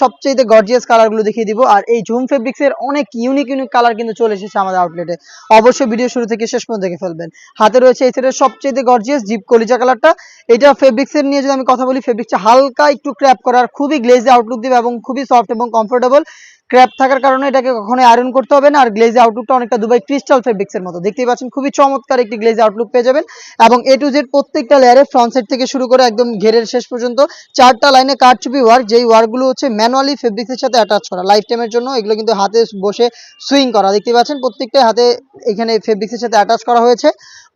সবচেয়ে গর্জিয়াস কালারগুলো দেখিয়ে দিব। আর এই ঝুম ফেব্রিক্সের অনেক ইউনিক কালার কিন্তু চলে এসেছে আমাদের আউটলেটে। অবশ্যই ভিডিও শুরু থেকে শেষ পর্যন্ত দেখে ফেলবেন। হাতে রয়েছে এই সেটের সবচেয়ে গর্জিয়াস ডিপ কলিজা কালারটা। এটা ফেব্রিক্সের নিয়ে যদি আমি কথা বলি, ফেব্রিক্সটা হালকা একটু ক্র্যাপ করার, খুবই গ্লেজি আউটলুক দিবে এবং খুবই সফট এবং কমফোর্টেবল। ক্র্যাপ থাকার কারণে এটাকে কখনোই আয়রন করতে হবে না। আর গ্লেজি আউটলুকটা অনেকটা দুবাই ক্রিস্টাল ফেব্রিক্সের মতো দেখতেই পাচ্ছেন। খুবই চমৎকার একটি গ্লেজি আউটলুক পেয়ে যাবেন। এবং এ টু জেড প্রত্যেকটা লেয়ারে ফ্রন্ট সাইড থেকে শুরু করে একদম ঘেরের শেষ পর্যন্ত 4টা লাইনে কারচুপি ওয়ার্ক, যেই ওয়ার্কগুলো হচ্ছে ম্যানুয়ালি ফেব্রিক্সের সাথে অ্যাটাচ করা লাইফ টাইমের জন্য। এগুলো কিন্তু হাতে বসে সুইং করা, দেখতে পাচ্ছেন প্রত্যেকটা হাতে এখানে ফেব্রিক্সের সাথে অ্যাটাচ করা হয়েছে।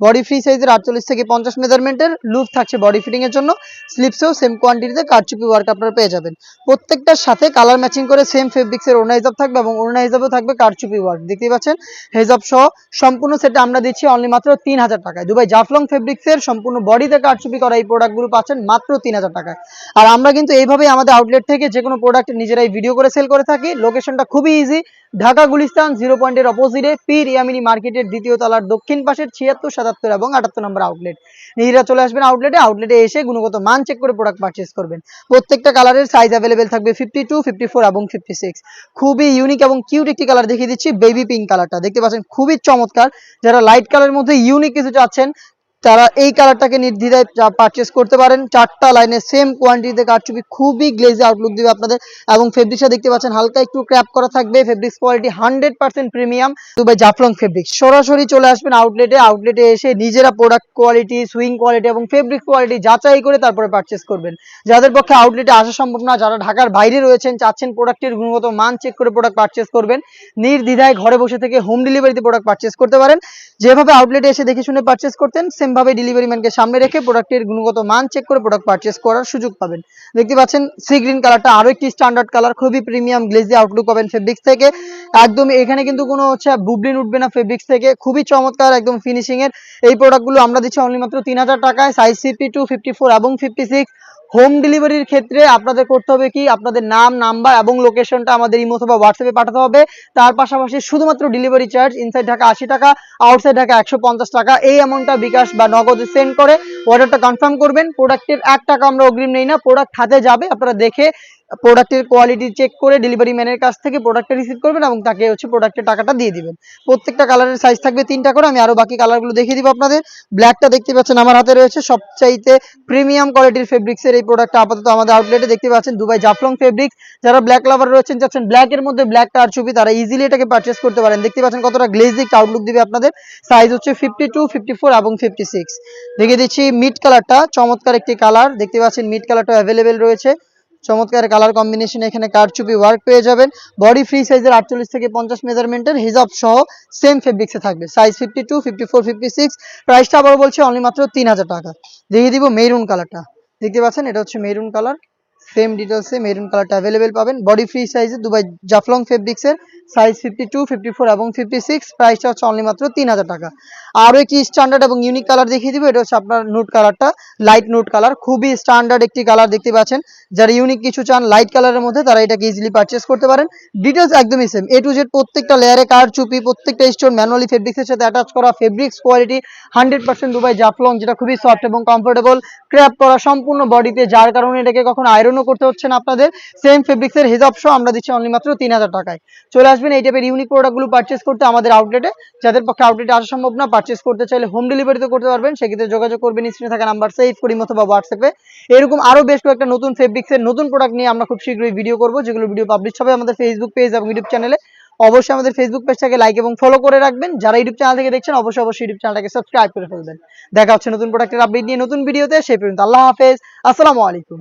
বডি ফ্রি সাইজের 48 থেকে 50 মেজারমেন্টের লুপ থাকছে বডি ফিটিং এর জন্য। স্লিপসেও সেম কোয়ান্টিটিতে কারচুপি ওয়ার্ক আপনারা পেয়ে যাবেন। প্রত্যেকটার সাথে কালার ম্যাচিং করে সেম ফেব্রিক্সের ওড়না হিসাব থাকবে এবং ওড়না হিসাবেও থাকবে কারচুপি ওয়ার্ক, দেখতেই পাচ্ছেন হেজাব সহ সম্পূর্ণ সেটে আমরা দিচ্ছি অনলি মাত্র 3000 টাকায়। দুবাই জাফলং ফেব্রিক্সের সম্পূর্ণ বডিতে কারচুপি করা এই প্রোডাক্টগুলো পাচ্ছেন মাত্র 3000 টাকায়। আর আমরা কিন্তু এইভাবেই আমাদের আউটলেট থেকে যে কোনো প্রোডাক্ট নিজেরাই ভিডিও করে সেল করে থাকি। লোকেশনটা খুবই ইজি, ঢাকা গুলিস্তান 0 পয়েন্টের অপোজিটে পীর ইয়ামিনী মার্কেটের দ্বিতীয় তলার দক্ষিণ পাশের 76, 77 এবং 78 নম্বর আউটলেট। নিজেরা চলে আসবেন আউটলেটে এসে গুণগত মান চেক করে প্রোডাক্ট পারচেজ করবেন। প্রত্যেকটা কালারের সাইজ অ্যাভেলেবেল থাকবে 52, 54 এবং 56। খুবই ইউনিক এবং কিউট একটি কালার দেখিয়ে দিচ্ছি, বেবি পিঙ্ক কালারটা দেখতে পাচ্ছেন খুবই চমৎকার। যারা লাইট কালারের মধ্যে ইউনিক কিছু চাচ্ছেন তারা এই কালারটাকে নির্দ্বিধায় পারচেজ করতে পারেন। 4টা লাইনে সেম কোয়ান্টিটিতে কারচুপি, খুবই গ্লেজি আউটলুক দিবে আপনাদের। এবং ফেব্রিক্সটা দেখতে পাচ্ছেন হালকা একটু ক্র্যাপ করা থাকবে। Fabrics quality 100% premium Dubai Jaflong fabrics. সরাসরি চলে আসবেন আউটলেটে এসে নিজেরা প্রোডাক্ট কোয়ালিটি, সুইং কোয়ালিটি এবং ফেব্রিক কোয়ালিটি যাচাই করে তারপরে পারচেজ করবেন। যাদের পক্ষে আউটলেটে আসা সম্ভব না, যারা ঢাকার বাইরে রয়েছেন, চাচ্ছেন প্রোডাক্টের গুণগত মান চেক করে প্রোডাক্ট পারচেজ করবেন, নির্দ্বিধায় ঘরে বসে থেকে হোম ডেলিভারিতে প্রোডাক্ট পারচেজ করতে পারেন। যেভাবে আউটলেটে এসে দেখে শুনে পারচেজ করতেন সেমভাবে ডেলিভারি ম্যানকে সামনে রেখে প্রোডাক্টের গুণগত মান চেক করে প্রোডাক্ট পারচেজ করার সুযোগ পাবেন। দেখতে পাচ্ছেন সি গ্রিন কালারটা আরো একটি স্ট্যান্ডার্ড কালার, খুবই প্রিমিয়াম গ্লেজি আউটলুক পাবেন ফেব্রিক্স থেকে। একদম এখানে কিন্তু কোনো বুবলিন উঠবে না ফেব্রিক্স থেকে, খুবই চমৎকার একদম ফিনিশিং এর। এই প্রোডাক্টগুলো আমরা দিচ্ছি অনলি মাত্র 3000 টাকায়, সাইজ 52, 54 এবং 56। হোম ডেলিভারির ক্ষেত্রে আপনাদের করতে হবে কি, আপনাদের নাম, নাম্বার এবং লোকেশনটা আমাদের ইমো অথবা হোয়াটসঅ্যাপে পাঠাতে হবে। তার পাশাপাশি শুধুমাত্র ডেলিভারি চার্জ ইনসাইড ঢাকা 80 টাকা, আউটসাইড ঢাকা 150 টাকা। এই অ্যামাউন্টটা বিকাশ বা নগদে সেন্ড করে অর্ডারটা কনফার্ম করবেন। প্রোডাক্টের 1 টাকা আমরা অগ্রিম নেই না, প্রোডাক্ট হাতে যাবে, আপনারা দেখে প্রোডাক্টের কোয়ালিটি চেক করে ডেলিভারি ম্যানের কাছ থেকে প্রোডাক্টটা রিসিভ করবেন এবং তাকে প্রোডাক্টের টাকাটা দিয়ে দিবেন। প্রত্যেকটা কালারের সাইজ থাকবে 3টা করে। আমি আরো বাকি কালারগুলো দেখিয়ে দিব আপনাদের। ব্ল্যাকটা দেখতে পাচ্ছেন আমার হাতে রয়েছে, সবচাইতে প্রিমিয়াম কোয়ালিটির ফেব্রিক্সের এই প্রোডাক্টটা আপাতত আমাদের আউটলেটে দেখতে পাচ্ছেন দুবাই জাফলং ফেব্রিক্স। যারা ব্ল্যাক লাভার রয়েছেন, চাচ্ছেন ব্ল্যাকের মধ্যে ব্ল্যাক কারচুপি, তারা ইজিলি এটাকে পারচেজ করতে পারেন। দেখতে পাচ্ছেন কতটা গ্লেজি আউটলুক দিবে আপনাদের। সাইজ 52, 54 এবং 56। দেখিয়ে দিচ্ছি মিড কালারটা, চমৎকার একটি কালার দেখতে পাচ্ছেন। মিড কালারটা অ্যাভেলেবেল রয়েছে, চমৎকার কালার কম্বিনেশন। এখানে কারচুপি ওয়ার্ক পেয়ে যাবেন। বডি ফ্রি সাইজের 48 থেকে 50 মেজারমেন্টের হিজাব সহ সেম ফেব্রিক্সে থাকবে, সাইজ 52, 54, 56। প্রাইসটা আবার বলছি অনলি মাত্র 3000 টাকা। দেখিয়ে দিব মেরুন কালারটা, দেখতে পাচ্ছেন এটা মেরুন কালার। সেম ডিটেলসে মেরুন কালারটা অ্যাভেলেবেল পাবেন। বডি ফ্রি সাইজে দুবাই জাফলং ফেব্রিক্সের, সাইজ 52, 54 এবং 56। প্রাইসটা অনলি মাত্র 3000 টাকা। আরো একটি স্ট্যান্ডার্ড এবং ইউনিক কালার দেখিয়ে দিব। এটা আপনার নুট কালারটা, লাইট নুট কালার, খুবই স্ট্যান্ডার্ড একটি কালার দেখতে পাচ্ছেন। যারা ইউনিক কিছু চান লাইট কালারের মধ্যে, তারা এটাকে ইজিলি পারচেজ করতে পারেন। ডিটেলস একদমই সেম, এ টু জেড প্রত্যেকটা লেয়ারে কারচুপি, প্রত্যেকটা স্টোন ম্যানুয়ালি ফেব্রিক্সের সাথে অ্যাটাচ করা। ফেব্রিক্স কোয়ালিটি 100% দুবাই জাফলং, যেটা খুবই সফট এবং কমফোর্টেবল। ক্র্যাপ করা সম্পূর্ণ বডিতে, যার কারণে এটাকে কখনো আয়রনও করতে হচ্ছে না আপনাদের। সেম ফেব্রিক্সের হিজাব সহ আমরা দিচ্ছি অনলি মাত্র 3000 টাকায়। চলে আসবেন এই টাইপের ইউনিক প্রোডাক্টগুলো পারচেজ করতে আমাদের আউটলেটে। যাদের পক্ষে আউটলেটে আসা সম্ভব না, পারচেজ করতে চাইলে হোম ডেলিভারিতে করতে পারবেন। সেক্ষেত্রে যোগাযোগ করবেন স্ক্রিনে থাকা নাম্বার সেভ করি অথবা হোয়াটসঅ্যাপে। এরকম আরো বেশ কয়েকটা নতুন ফেব্রিক্সের নতুন প্রোডাক্ট নিয়ে আমরা খুব শীঘ্রই ভিডিও করব, যেগুলো ভিডিও পাবলিশ হবে আমাদের ফেসবুক পেজ এবং ইউটিউব চ্যানেলে। অবশ্যই আমাদের ফেসবুক পেজটাকে লাইক এবং ফলো করে রাখবেন। যারা ইউটিউব চ্যানেল থেকে দেখছেন অবশ্যই ইউটিউব চ্যানেলটাকে সাবস্ক্রাইব করে ফেলবেন। দেখা হচ্ছে নতুন প্রোডাক্টের আপডেট নিয়ে নতুন ভিডিওতে। সেই পর্যন্ত আল্লাহ হাফেজ, আসসালামু আলাইকুম।